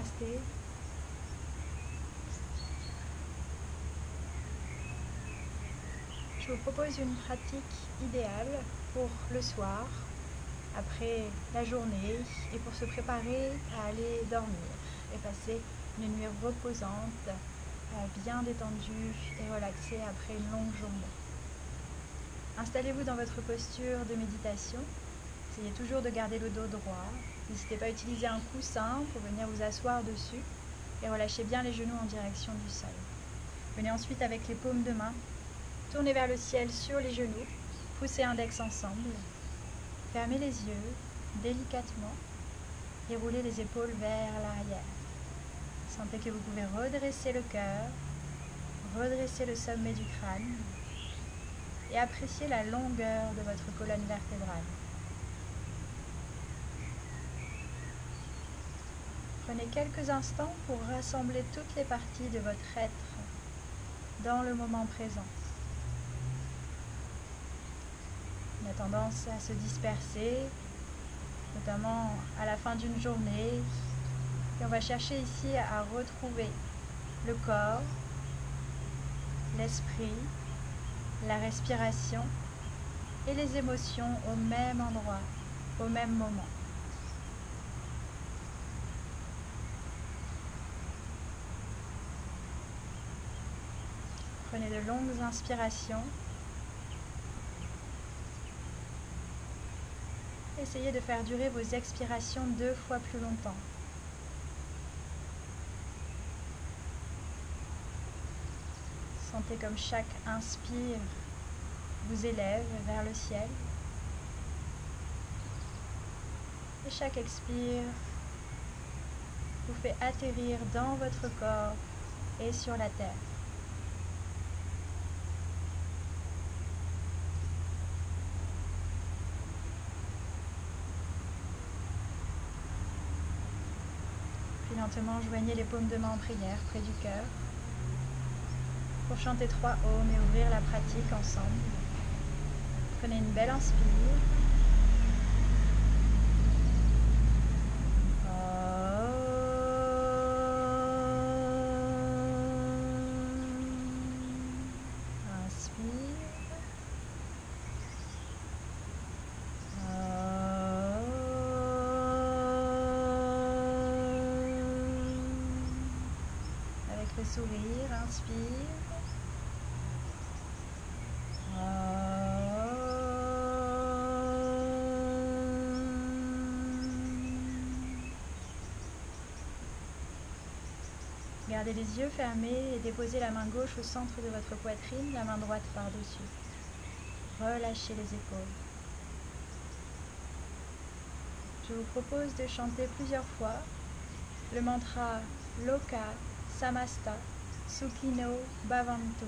Namasté. Je vous propose une pratique idéale pour le soir, après la journée, et pour se préparer à aller dormir et passer une nuit reposante, bien détendue et relaxée après une longue journée. Installez-vous dans votre posture de méditation. Essayez toujours de garder le dos droit. N'hésitez pas à utiliser un coussin pour venir vous asseoir dessus et relâchez bien les genoux en direction du sol. Venez ensuite avec les paumes de main, tournez vers le ciel sur les genoux, poussez index ensemble, fermez les yeux délicatement et roulez les épaules vers l'arrière. Sentez que vous pouvez redresser le cœur, redresser le sommet du crâne et apprécier la longueur de votre colonne vertébrale. Prenez quelques instants pour rassembler toutes les parties de votre être dans le moment présent. On a tendance à se disperser, notamment à la fin d'une journée. Et on va chercher ici à retrouver le corps, l'esprit, la respiration et les émotions au même endroit, au même moment. Prenez de longues inspirations. Essayez de faire durer vos expirations 2 fois plus longtemps. Sentez comme chaque inspire vous élève vers le ciel. Et chaque expire vous fait atterrir dans votre corps et sur la terre. Puis lentement, joignez les paumes de main en prière près du cœur pour chanter 3 ohms et ouvrir la pratique ensemble. Prenez une belle inspire. Inspire. Avec le sourire, inspire. Gardez les yeux fermés et déposez la main gauche au centre de votre poitrine, la main droite par-dessus. Relâchez les épaules. Je vous propose de chanter plusieurs fois le mantra Loka Samasta Sukhino Bhavantu,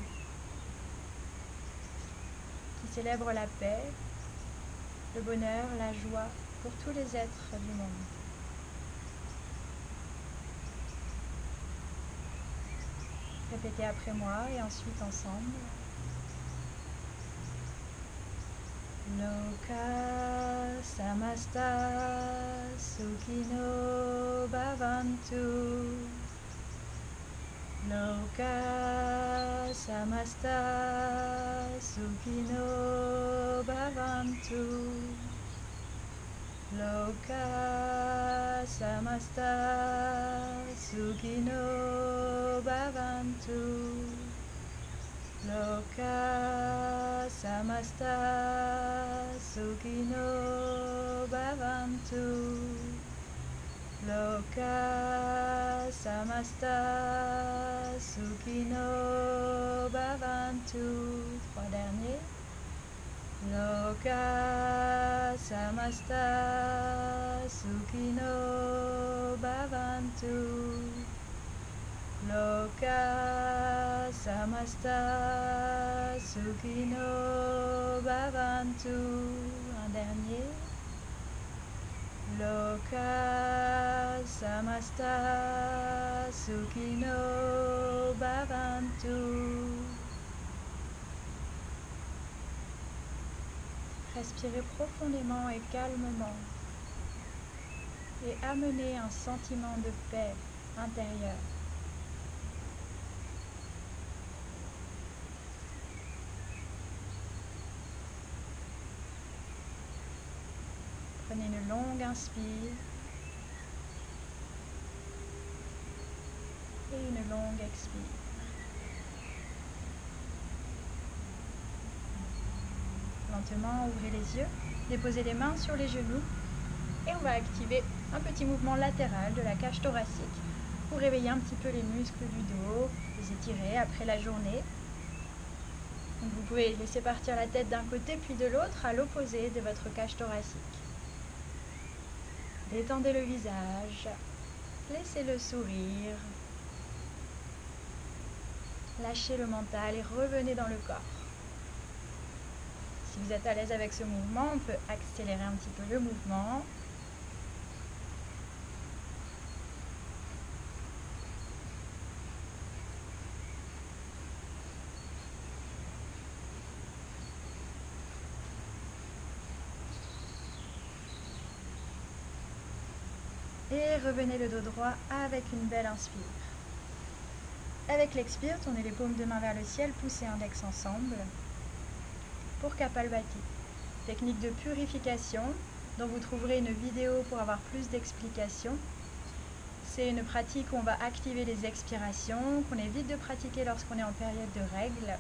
qui célèbre la paix, le bonheur, la joie pour tous les êtres du monde. Répétez après moi et ensuite ensemble. Loka Samasta Sukhino Bhavantu. Loka Samasta Sukhino Bhavantu. Loka Samasta Sukhino Bhavantu. Loka Samasta Sukhino Bhavantu. Loka Samasta Sukhino Bhavantu. 3 derniers. Loka Samasta Sukhino Bhavantu. Loka Samasta Sukhino Bhavantu. Un dernier. Loka Samasta Sukhino Bhavantu. Respirez profondément et calmement et amenez un sentiment de paix intérieur. Prenez une longue inspire et une longue expire. Lentement, ouvrez les yeux, déposez les mains sur les genoux et on va activer un petit mouvement latéral de la cage thoracique pour réveiller un petit peu les muscles du dos, les étirer après la journée. Donc vous pouvez laisser partir la tête d'un côté puis de l'autre à l'opposé de votre cage thoracique. Détendez le visage, laissez-le sourire, lâchez le mental et revenez dans le corps. Si vous êtes à l'aise avec ce mouvement, on peut accélérer un petit peu le mouvement. Et revenez le dos droit avec une belle inspire. Avec l'expire, tournez les paumes de main vers le ciel, poussez index ensemble pour Kapalbhati. Technique de purification dont vous trouverez une vidéo pour avoir plus d'explications. C'est une pratique où on va activer les expirations, qu'on évite de pratiquer lorsqu'on est en période de règles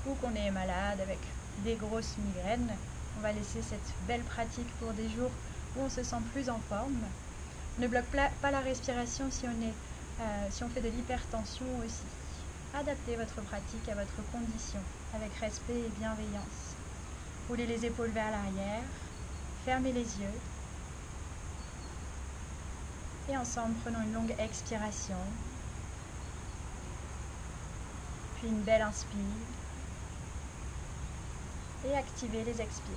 ou qu'on est malade avec des grosses migraines. On va laisser cette belle pratique pour des jours où on se sent plus en forme. Ne bloque pas la respiration si on fait de l'hypertension aussi. Adaptez votre pratique à votre condition avec respect et bienveillance. Roulez les épaules vers l'arrière, fermez les yeux. Et ensemble, prenons une longue expiration. Puis une belle inspire. Et activez les expires.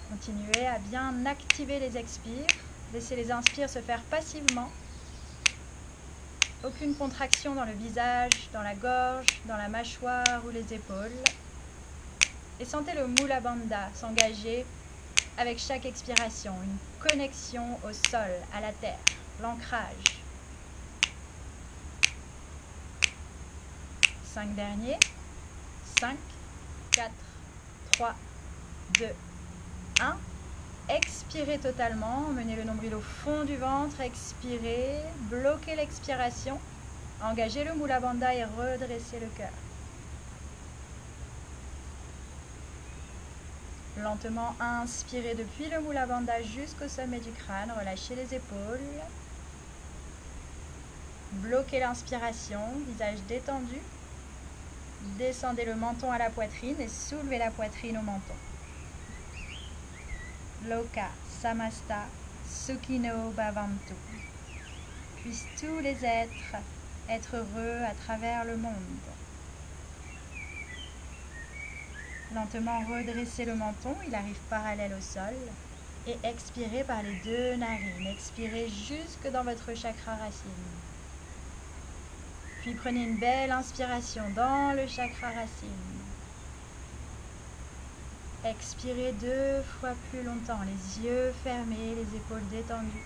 Continuez à bien activer les expires. Laissez les inspires se faire passivement. Aucune contraction dans le visage, dans la gorge, dans la mâchoire ou les épaules. Et sentez le Mula Bandha s'engager avec chaque expiration. Une connexion au sol, à la terre, l'ancrage. 5 derniers. 5, 4, 3, 2, 1. Expirez totalement, emmenez le nombril au fond du ventre, expirez, bloquez l'expiration, engagez le Mula Bandha et redressez le cœur. Lentement, inspirez depuis le Mula Bandha jusqu'au sommet du crâne, relâchez les épaules, bloquez l'inspiration, visage détendu, descendez le menton à la poitrine et soulevez la poitrine au menton. Loka Samasta Sukhino Bhavantu. Puissent tous les êtres être heureux à travers le monde. Lentement redressez le menton, il arrive parallèle au sol. Et expirez par les deux narines. Expirez jusque dans votre chakra racine. Puis prenez une belle inspiration dans le chakra racine. Expirez 2 fois plus longtemps, les yeux fermés, les épaules détendues.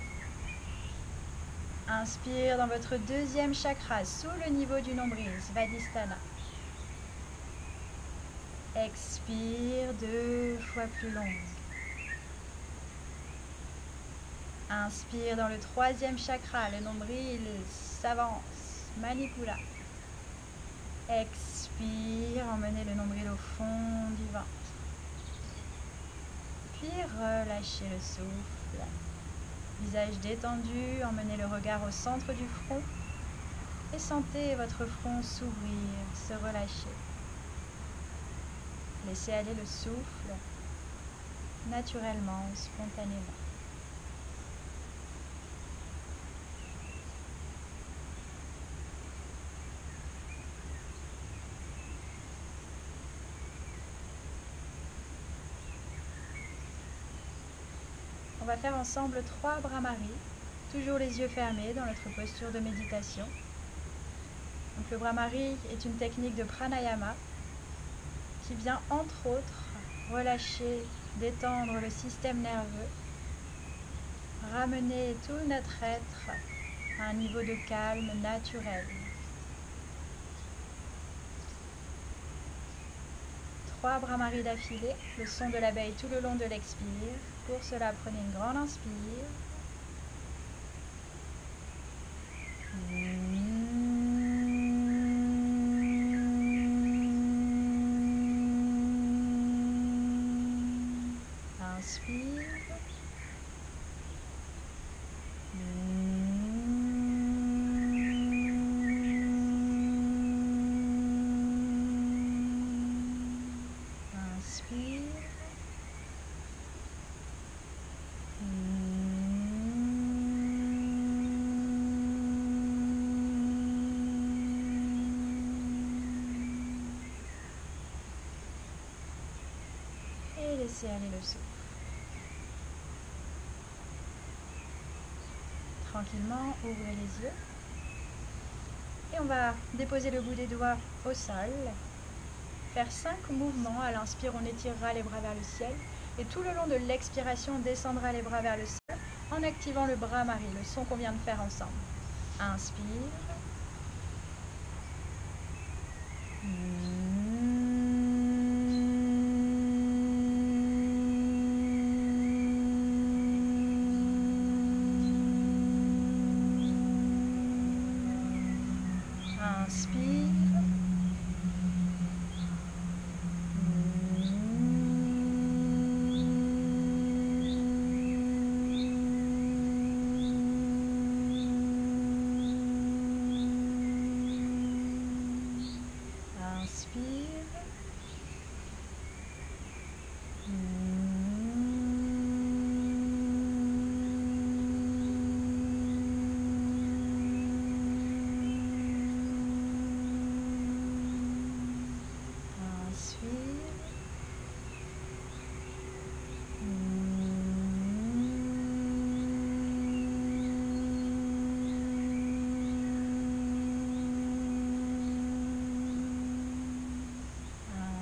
Inspire dans votre deuxième chakra, sous le niveau du nombril, Svadhisthana. Expire 2 fois plus longue. Inspire dans le troisième chakra, le nombril s'avance, Manipula. Expire, emmenez le nombril au fond du ventre. Puis relâchez le souffle. Visage détendu, emmenez le regard au centre du front et sentez votre front s'ouvrir, se relâcher. Laissez aller le souffle naturellement, spontanément. On va faire ensemble 3 bras-maries, toujours les yeux fermés dans notre posture de méditation. Donc le bras-marie est une technique de pranayama qui vient entre autres relâcher, détendre le système nerveux, ramener tout notre être à un niveau de calme naturel. 3 bras-maries d'affilée, le son de l'abeille tout le long de l'expire. Pour cela, prenez une grande inspire. Inspire. Inspire. Et laissez aller le souffle. Tranquillement, ouvrez les yeux. Et on va déposer le bout des doigts au sol. Faire 5 mouvements. À l'inspire, on étirera les bras vers le ciel. Et tout le long de l'expiration, on descendra les bras vers le ciel en activant le bras-marie, le son qu'on vient de faire ensemble. Inspire. Inspire.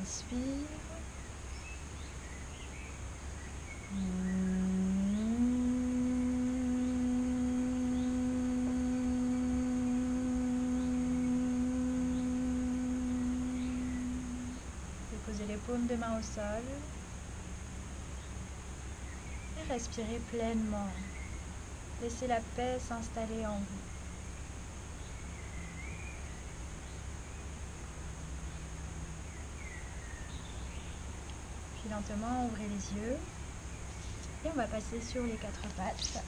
Inspire. Posez les paumes de main au sol et respirez pleinement. Laissez la paix s'installer en vous. Puis lentement, ouvrez les yeux et on va passer sur les 4 pattes.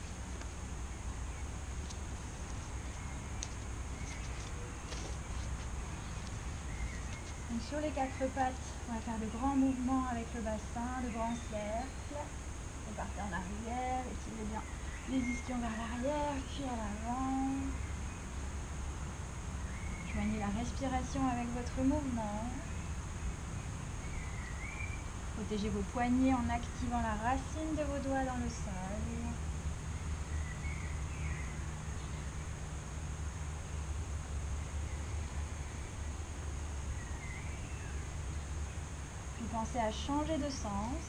Donc sur les 4 pattes, on va faire de grands mouvements avec le bassin, de grands cercles. Vous partez en arrière, étirez bien les ischions vers l'arrière, puis à l'avant. Joignez la respiration avec votre mouvement. Protégez vos poignets en activant la racine de vos doigts dans le sol. Puis pensez à changer de sens.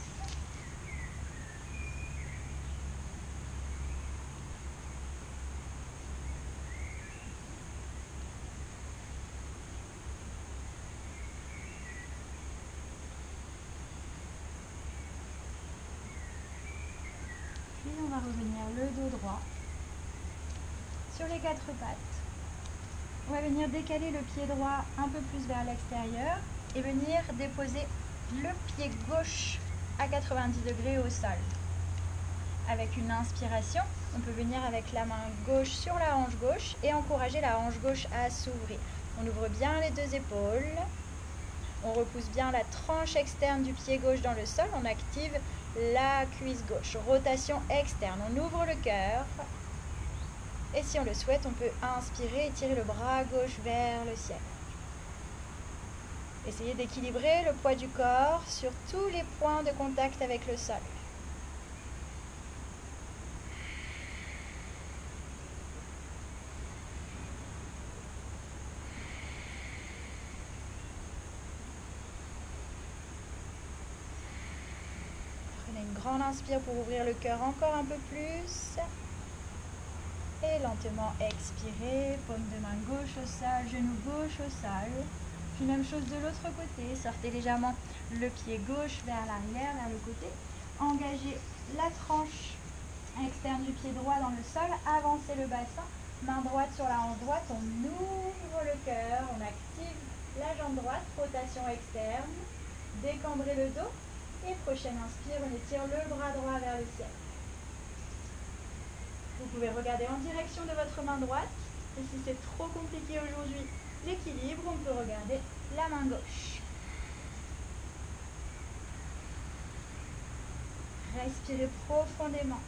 Puis on va revenir le dos droit sur les 4 pattes. On va venir décaler le pied droit un peu plus vers l'extérieur et venir déposer le pied gauche à 90 degrés au sol. Avec une inspiration, on peut venir avec la main gauche sur la hanche gauche et encourager la hanche gauche à s'ouvrir. On ouvre bien les 2 épaules. On repousse bien la tranche externe du pied gauche dans le sol. On active la cuisse gauche. Rotation externe. On ouvre le cœur. Et si on le souhaite, on peut inspirer et tirer le bras gauche vers le ciel. Essayez d'équilibrer le poids du corps sur tous les points de contact avec le sol. grande inspire pour ouvrir le cœur encore un peu plus. Et lentement expirez, paume de main gauche au sol, genou gauche au sol. Puis même chose de l'autre côté, sortez légèrement le pied gauche vers l'arrière, vers le côté. Engagez la tranche externe du pied droit dans le sol, avancez le bassin, main droite sur la hanche droite, on ouvre le cœur, on active la jambe droite, rotation externe, décambrez le dos et prochaine inspire, on étire le bras droit vers le ciel. Vous pouvez regarder en direction de votre main droite et si c'est trop compliqué aujourd'hui l'équilibre, on peut regarder la main gauche. Respirez profondément.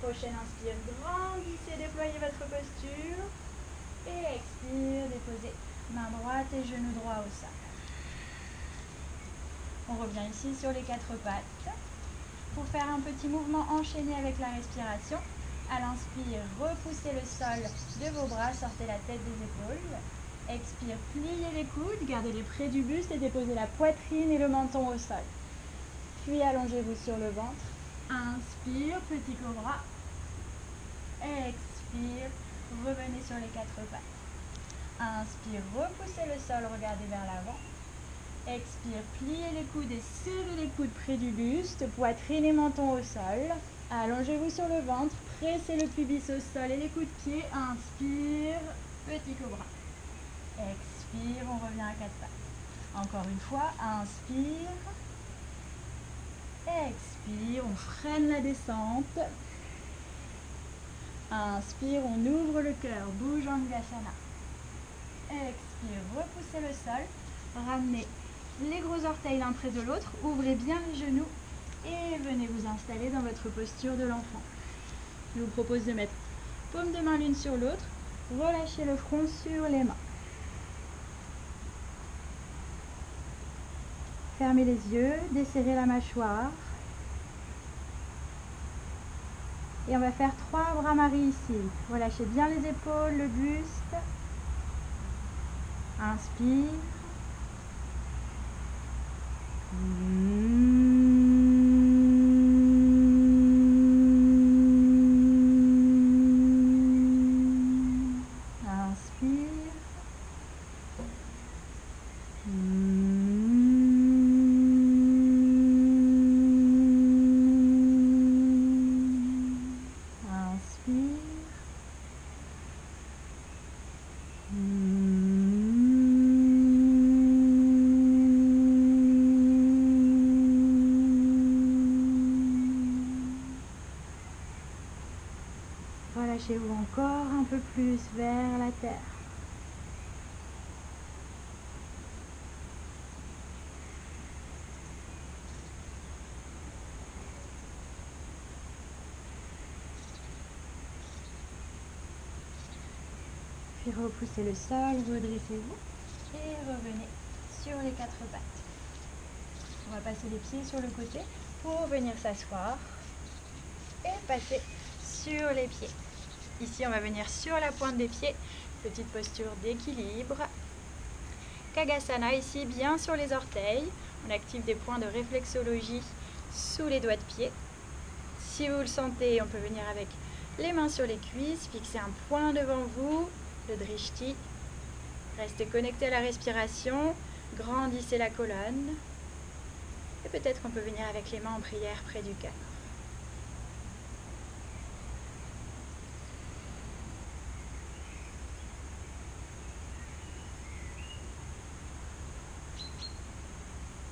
Prochaine inspire, grandissez, déployez votre posture. Et expire, déposez main droite et genou droit au sol. On revient ici sur les quatre pattes. Pour faire un petit mouvement enchaîné avec la respiration, à l'inspire, repoussez le sol de vos bras, sortez la tête des épaules. Expire, pliez les coudes, gardez-les près du buste et déposez la poitrine et le menton au sol. Puis allongez-vous sur le ventre. Inspire, petit cobra. Expire, revenez sur les quatre pattes. Inspire, repoussez le sol, regardez vers l'avant. Expire, pliez les coudes et serrez les coudes près du buste, poitrine et menton au sol. Allongez-vous sur le ventre, pressez le pubis au sol et les coups de pied. Inspire, petit cobra. Expire, on revient à quatre pattes. Encore une fois, inspire. Expire, on freine la descente. Inspire, on ouvre le cœur, Bhujangasana. Expire, repoussez le sol. Ramenez les gros orteils l'un près de l'autre. Ouvrez bien les genoux et venez vous installer dans votre posture de l'enfant. Je vous propose de mettre paume de main l'une sur l'autre. Relâchez le front sur les mains. Fermez les yeux, desserrez la mâchoire. Et on va faire 3 bras maris ici. Relâchez bien les épaules, le buste. Inspire. Inspire. Relâchez-vous encore un peu plus vers la terre. Puis repoussez le sol, redressez-vous et revenez sur les quatre pattes. On va passer les pieds sur le côté pour venir s'asseoir et passer sur les pieds. Ici, on va venir sur la pointe des pieds, petite posture d'équilibre. Kagasana, ici, bien sur les orteils. On active des points de réflexologie sous les doigts de pied. Si vous le sentez, on peut venir avec les mains sur les cuisses, fixer un point devant vous, le drishti. Restez connecté à la respiration, grandissez la colonne. Et peut-être qu'on peut venir avec les mains en prière près du cœur.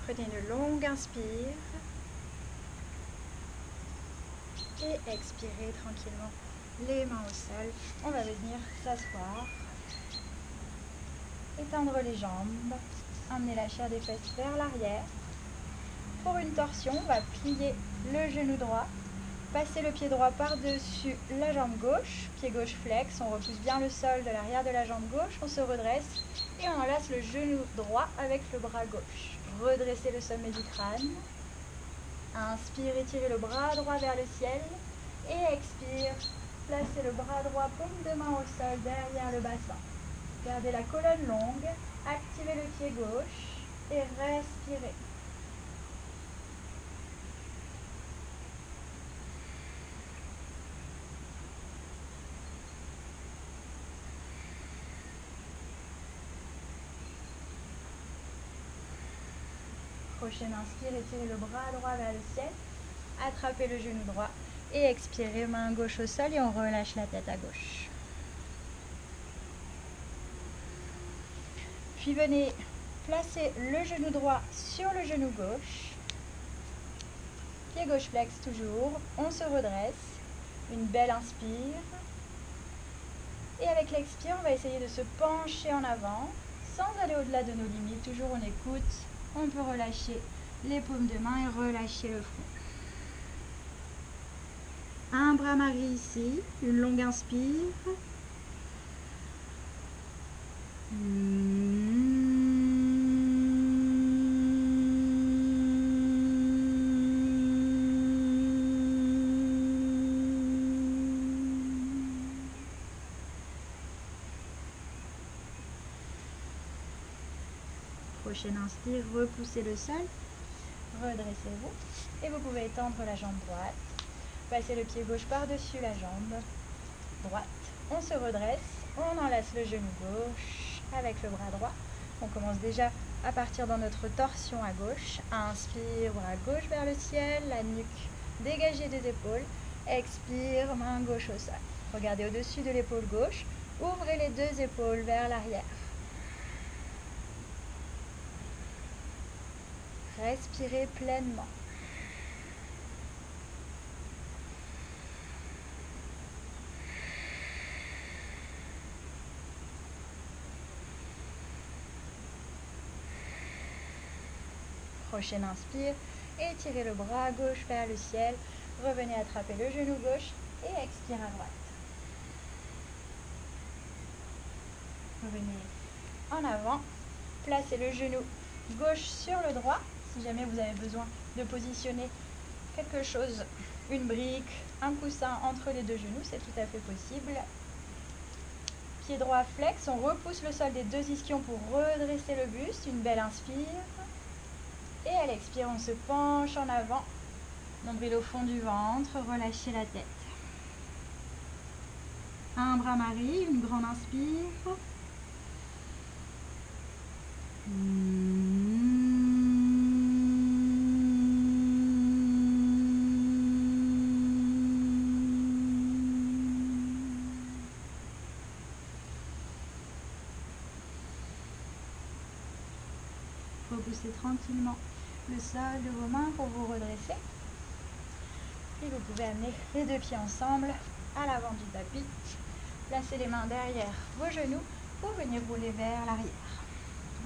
Prenez une longue inspire et expirez tranquillement les mains au sol. On va venir s'asseoir, étendre les jambes, emmener la chair des fesses vers l'arrière. Pour une torsion, on va plier le genou droit, passer le pied droit par-dessus la jambe gauche, pied gauche flex, on repousse bien le sol de l'arrière de la jambe gauche, on se redresse et on enlace le genou droit avec le bras gauche. Redressez le sommet du crâne. Inspire, étirez le bras droit vers le ciel. Et expire, placez le bras droit paume de main au sol derrière le bassin. Gardez la colonne longue, activez le pied gauche et respirez. Prochaine inspire, étirez le bras droit vers le ciel, attrapez le genou droit et expirez, main gauche au sol et on relâche la tête à gauche. Puis venez placer le genou droit sur le genou gauche. Pied gauche flex toujours. On se redresse. Une belle inspire. Et avec l'expire, on va essayer de se pencher en avant sans aller au-delà de nos limites. Toujours on écoute. On peut relâcher les paumes de main et relâcher le front. Un bras marie ici. Une longue inspire. Prochaine inspire, repoussez le sol, redressez-vous et vous pouvez étendre la jambe droite. Passez le pied gauche par-dessus la jambe droite. On se redresse, on enlace le genou gauche avec le bras droit. On commence déjà à partir dans notre torsion à gauche. Inspire, bras gauche vers le ciel, la nuque dégagée des épaules. Expire, main gauche au sol. Regardez au-dessus de l'épaule gauche. Ouvrez les deux épaules vers l'arrière. Respirez pleinement. Prochaine inspire, étirez le bras gauche vers le ciel, revenez attraper le genou gauche et expire à droite. Revenez en avant, placez le genou gauche sur le droit. Si jamais vous avez besoin de positionner quelque chose, une brique, un coussin entre les deux genoux, c'est tout à fait possible. Pied droit flex, on repousse le sol des deux ischions pour redresser le buste. Une belle inspire. Et à l'expire, on se penche en avant. Nombril au fond du ventre, relâchez la tête. Un bras marie, une grande inspire. Repoussez tranquillement le sol de vos mains pour vous redresser. Et vous pouvez amener les deux pieds ensemble à l'avant du tapis. Placez les mains derrière vos genoux pour venir rouler vers l'arrière.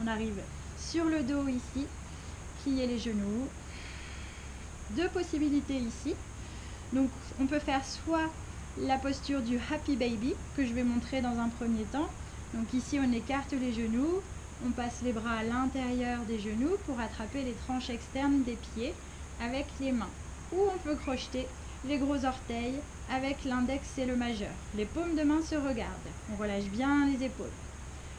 On arrive sur le dos ici, pliez les genoux. Deux possibilités ici. Donc on peut faire soit la posture du Happy Baby que je vais montrer dans un premier temps. Donc ici on écarte les genoux. On passe les bras à l'intérieur des genoux pour attraper les tranches externes des pieds avec les mains. Ou on peut crocheter les gros orteils avec l'index et le majeur. Les paumes de main se regardent. On relâche bien les épaules.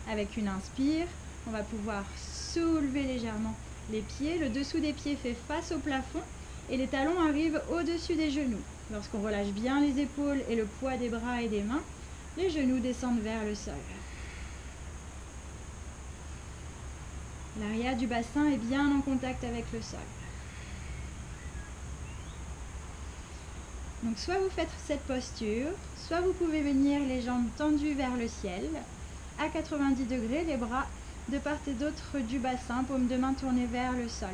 Avec une inspire, on va pouvoir soulever légèrement les pieds. Le dessous des pieds fait face au plafond et les talons arrivent au-dessus des genoux. Lorsqu'on relâche bien les épaules et le poids des bras et des mains, les genoux descendent vers le sol. L'arrière du bassin est bien en contact avec le sol. Donc soit vous faites cette posture, soit vous pouvez venir les jambes tendues vers le ciel, à 90 degrés, les bras de part et d'autre du bassin, paumes de main tournées vers le sol.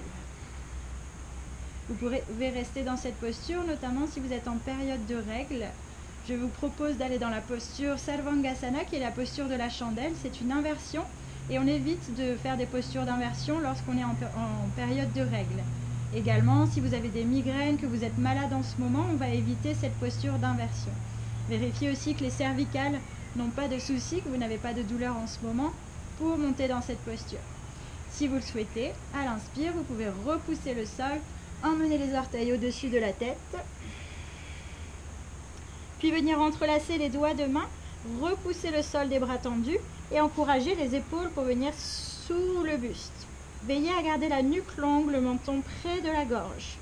Vous pouvez rester dans cette posture, notamment si vous êtes en période de règles. Je vous propose d'aller dans la posture Sarvangasana, qui est la posture de la chandelle. C'est une inversion. Et on évite de faire des postures d'inversion lorsqu'on est en période de règles. Également, si vous avez des migraines, que vous êtes malade en ce moment, on va éviter cette posture d'inversion. Vérifiez aussi que les cervicales n'ont pas de soucis, que vous n'avez pas de douleur en ce moment pour monter dans cette posture. Si vous le souhaitez, à l'inspire, vous pouvez repousser le sol, emmener les orteils au-dessus de la tête, puis venir entrelacer les doigts de main, repousser le sol des bras tendus et encouragez les épaules pour venir sous le buste. Veillez à garder la nuque longue, le menton près de la gorge.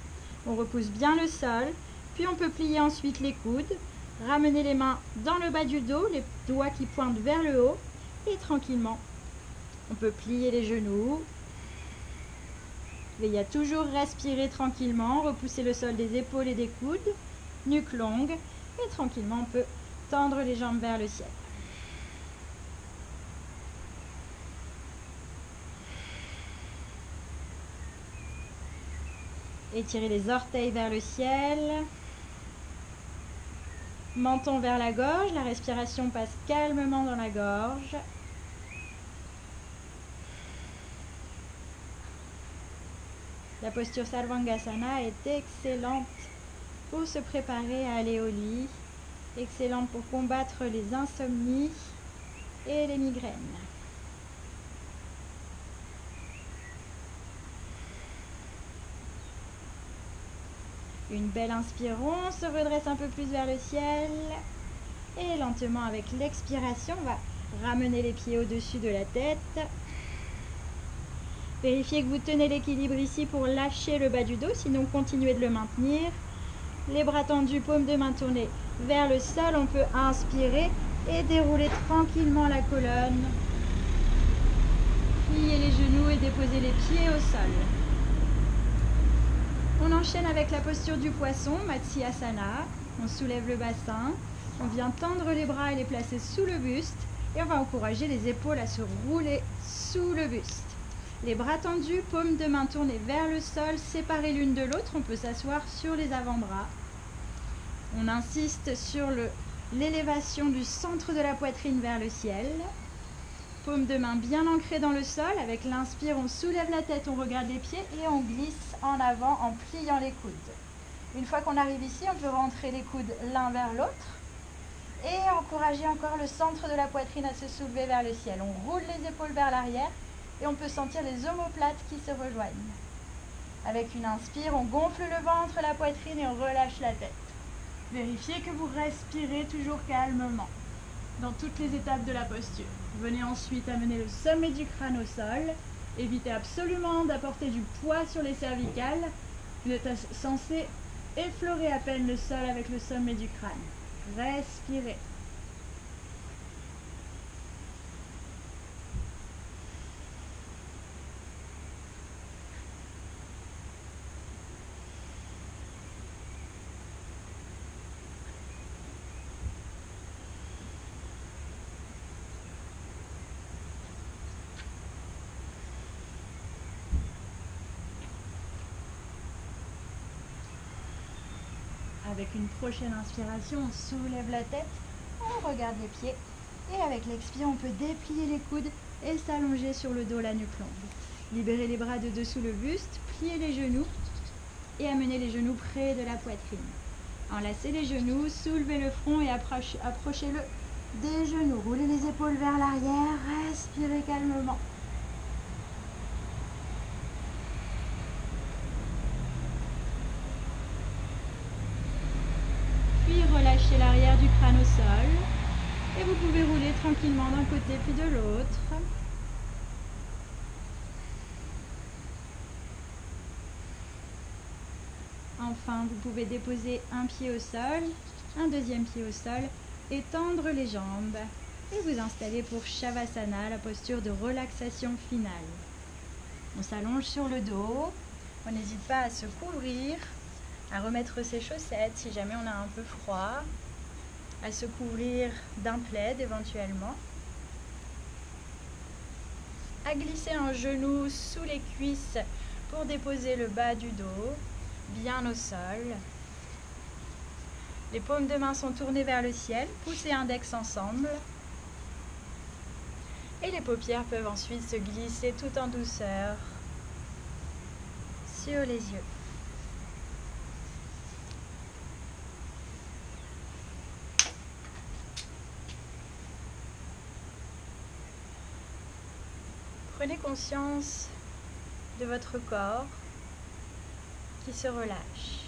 On repousse bien le sol, puis on peut plier ensuite les coudes, ramener les mains dans le bas du dos, les doigts qui pointent vers le haut, et tranquillement, on peut plier les genoux. Veillez à toujours respirer tranquillement, repousser le sol des épaules et des coudes, nuque longue, et tranquillement on peut tendre les jambes vers le ciel. Étirez les orteils vers le ciel. Menton vers la gorge, la respiration passe calmement dans la gorge. La posture Sarvangasana est excellente pour se préparer à aller au lit, excellente pour combattre les insomnies et les migraines. Une belle inspire, on se redresse un peu plus vers le ciel et lentement avec l'expiration, on va ramener les pieds au-dessus de la tête. Vérifiez que vous tenez l'équilibre ici pour lâcher le bas du dos, sinon continuez de le maintenir. Les bras tendus, paumes de main tournées vers le sol, on peut inspirer et dérouler tranquillement la colonne. Pliez les genoux et déposez les pieds au sol. On enchaîne avec la posture du poisson, Matsyasana. On soulève le bassin, on vient tendre les bras et les placer sous le buste et on va encourager les épaules à se rouler sous le buste. Les bras tendus, paumes de main tournées vers le sol, séparées l'une de l'autre. On peut s'asseoir sur les avant-bras. On insiste sur l'élévation du centre de la poitrine vers le ciel. Paumes de main bien ancrées dans le sol. Avec l'inspire, on soulève la tête, on regarde les pieds et on glisse en avant en pliant les coudes. Une fois qu'on arrive ici, on peut rentrer les coudes l'un vers l'autre et encourager encore le centre de la poitrine à se soulever vers le ciel. On roule les épaules vers l'arrière et on peut sentir les omoplates qui se rejoignent. Avec une inspire, on gonfle le ventre, la poitrine et on relâche la tête. Vérifiez que vous respirez toujours calmement dans toutes les étapes de la posture. Venez ensuite amener le sommet du crâne au sol. Évitez absolument d'apporter du poids sur les cervicales. Vous êtes censé effleurer à peine le sol avec le sommet du crâne. Respirez. Avec une prochaine inspiration, on soulève la tête, on regarde les pieds et avec l'expire, on peut déplier les coudes et s'allonger sur le dos, la nuque longue. Libérez les bras de dessous le buste, pliez les genoux et amenez les genoux près de la poitrine. Enlacez les genoux, soulevez le front et approchez-le des genoux. Roulez les épaules vers l'arrière, respirez calmement. Puis relâchez l'arrière du crâne au sol et vous pouvez rouler tranquillement d'un côté puis de l'autre. Enfin, vous pouvez déposer un pied au sol, un deuxième pied au sol, étendre les jambes et vous installer pour Shavasana, la posture de relaxation finale. On s'allonge sur le dos, on n'hésite pas à se couvrir, à remettre ses chaussettes si jamais on a un peu froid, à se couvrir d'un plaid éventuellement, à glisser un genou sous les cuisses pour déposer le bas du dos, bien au sol. Les paumes de main sont tournées vers le ciel, poussez index ensemble. Et les paupières peuvent ensuite se glisser tout en douceur sur les yeux. Prenez conscience de votre corps qui se relâche.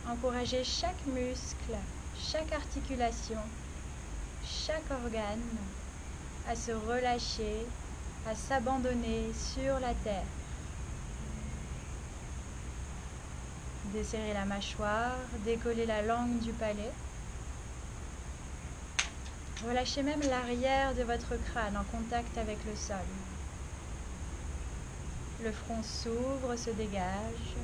Encouragez chaque muscle, chaque articulation, chaque organe à se relâcher, à s'abandonner sur la terre. Desserrez la mâchoire, décollez la langue du palais. Relâchez même l'arrière de votre crâne en contact avec le sol. Le front s'ouvre, se dégage.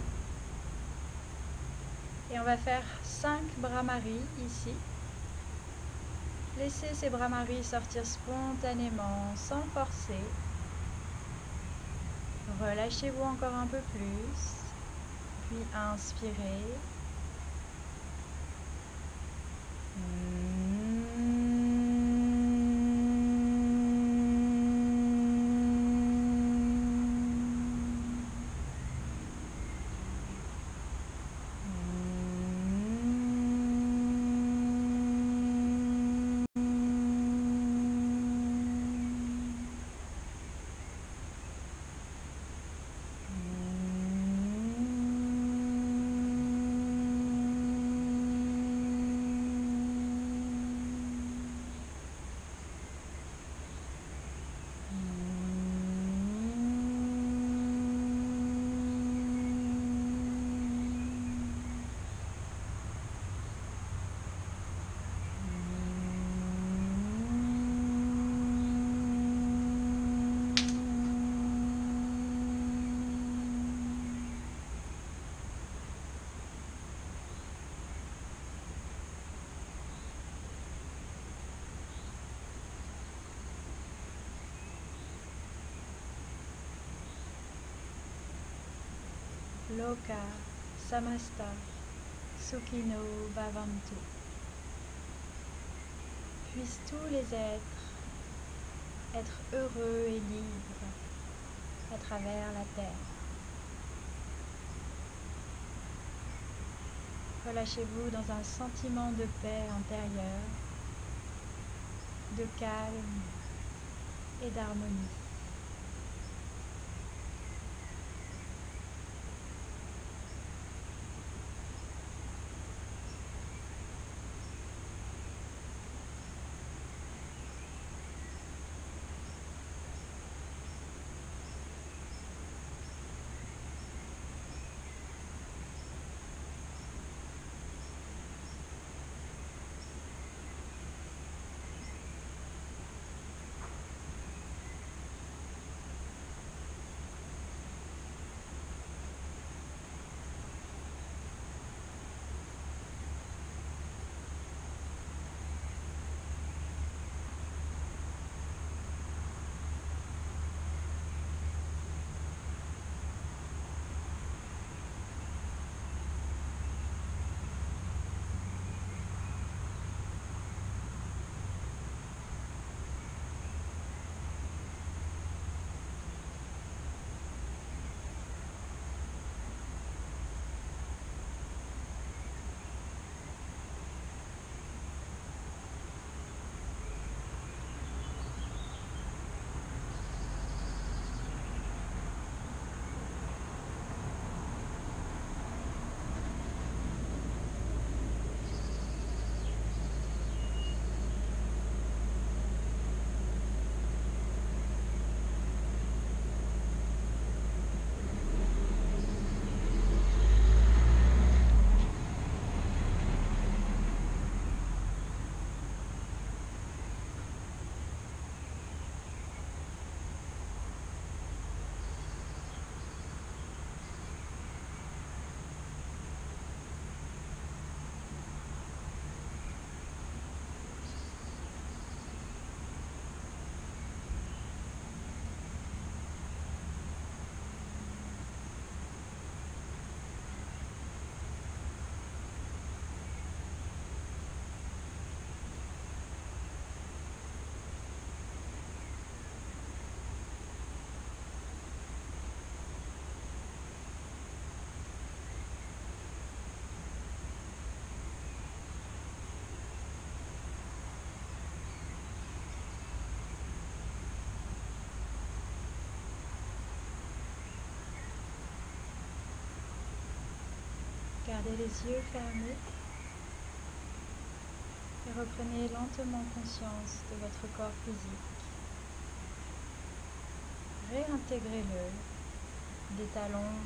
Et on va faire 5 bras-maris ici. Laissez ces bras-maris sortir spontanément, sans forcer. Relâchez-vous encore un peu plus. Puis inspirez. Loka Samasta Sukhino Bhavantu. Puissent tous les êtres être heureux et libres à travers la terre. Relâchez-vous dans un sentiment de paix intérieure, de calme et d'harmonie. Gardez les yeux fermés. Et reprenez lentement conscience de votre corps physique. Réintégrez-le des talons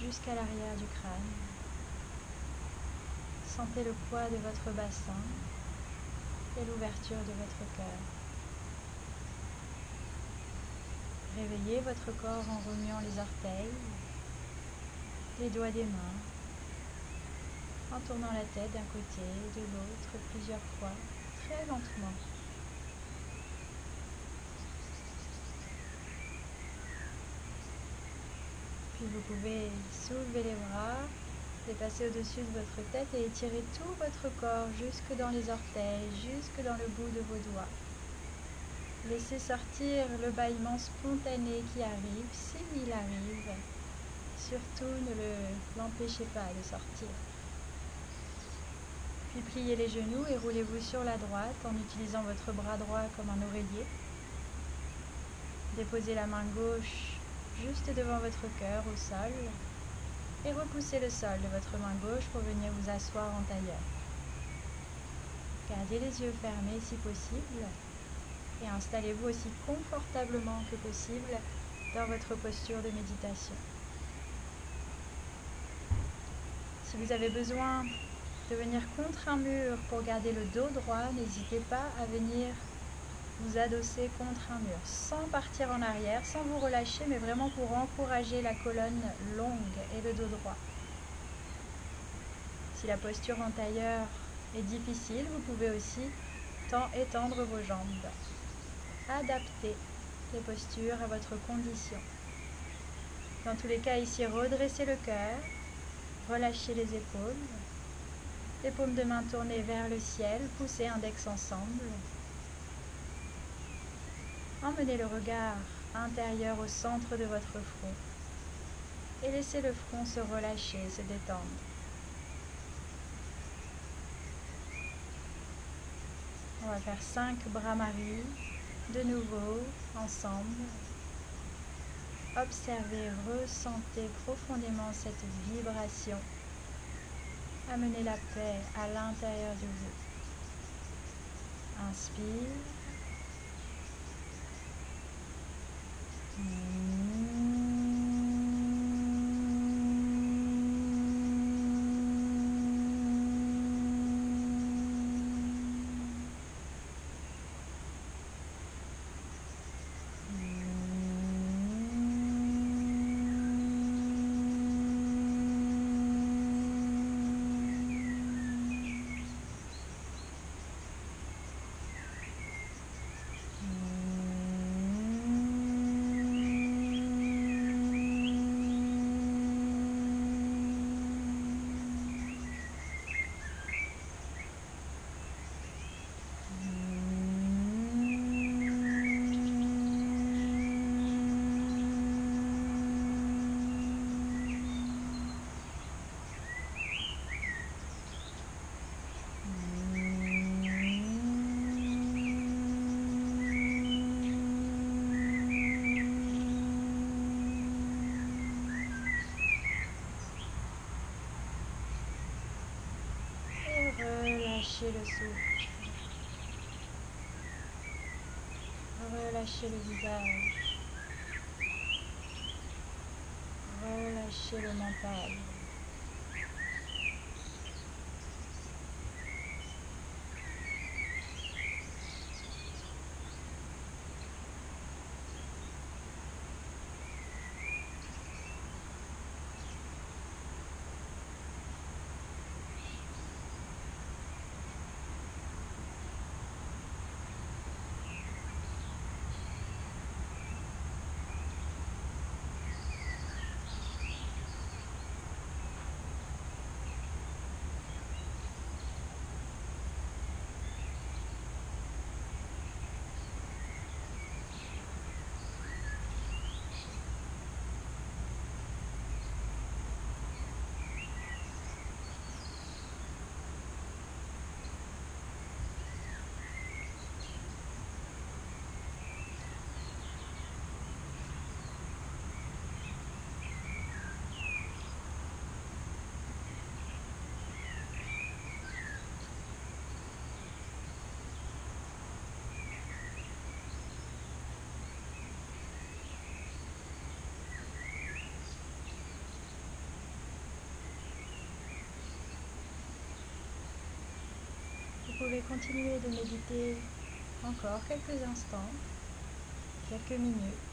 jusqu'à l'arrière du crâne. Sentez le poids de votre bassin et l'ouverture de votre cœur. Réveillez votre corps en remuant les orteils, les doigts des mains, en tournant la tête d'un côté et de l'autre plusieurs fois, très lentement. Puis vous pouvez soulever les bras, les passer au-dessus de votre tête et étirer tout votre corps jusque dans les orteils, jusque dans le bout de vos doigts. Laissez sortir le bâillement spontané qui arrive, s'il arrive. Surtout ne l'empêchez pas de sortir. Puis pliez les genoux et roulez-vous sur la droite en utilisant votre bras droit comme un oreiller. Déposez la main gauche juste devant votre cœur au sol et repoussez le sol de votre main gauche pour venir vous asseoir en tailleur. Gardez les yeux fermés si possible et installez-vous aussi confortablement que possible dans votre posture de méditation. Si vous avez besoin de venir contre un mur pour garder le dos droit, n'hésitez pas à venir vous adosser contre un mur, sans partir en arrière, sans vous relâcher, mais vraiment pour encourager la colonne longue et le dos droit. Si la posture en tailleur est difficile, vous pouvez aussi étendre vos jambes. Adaptez les postures à votre condition. Dans tous les cas, ici, redressez le cœur, relâchez les épaules, les paumes de main tournées vers le ciel, poussez index ensemble. Emmenez le regard intérieur au centre de votre front et laissez le front se relâcher, se détendre. On va faire 5 Brahmaris, de nouveau, ensemble. Observez, ressentez profondément cette vibration. Amenez la paix à l'intérieur de vous. Inspire. Relâchez le souffle. Relâchez le visage. Relâchez le mental. pouvez continuer de méditer encore quelques instants, quelques minutes.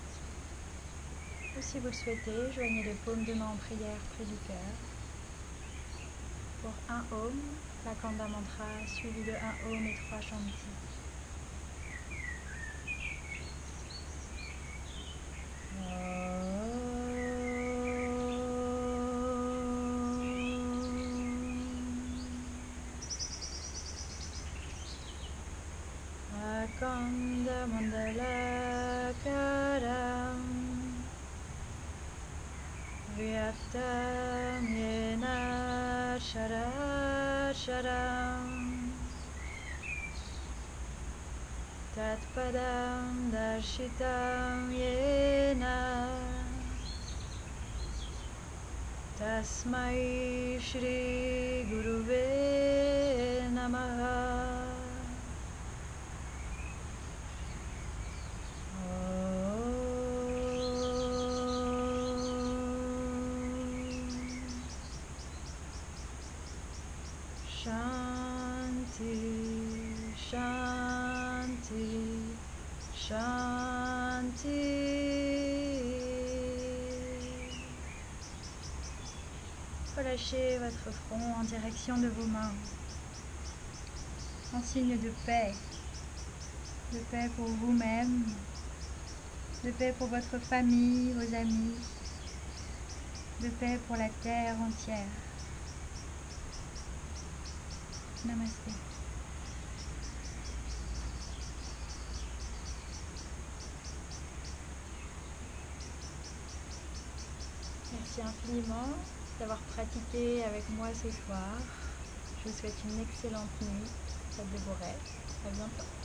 Ou si vous le souhaitez, joignez les paumes de main en prière près du cœur. Pour un Om, la Kanda Mantra suivi de un Om et 3 Shanti. Akanda Mandala Karam Vyaktam Yena Sharam Tatpadam Darshitam Yena Tasmai Shri Guruve Namaha. Shanti, Shanti, Shanti. Relâchez votre front en direction de vos mains, en signe de paix pour vous-même, de paix pour votre famille, vos amis, de paix pour la terre entière. Namasté. Merci infiniment d'avoir pratiqué avec moi ce soir. Je vous souhaite une excellente nuit. Faites de vos rêves. À bientôt.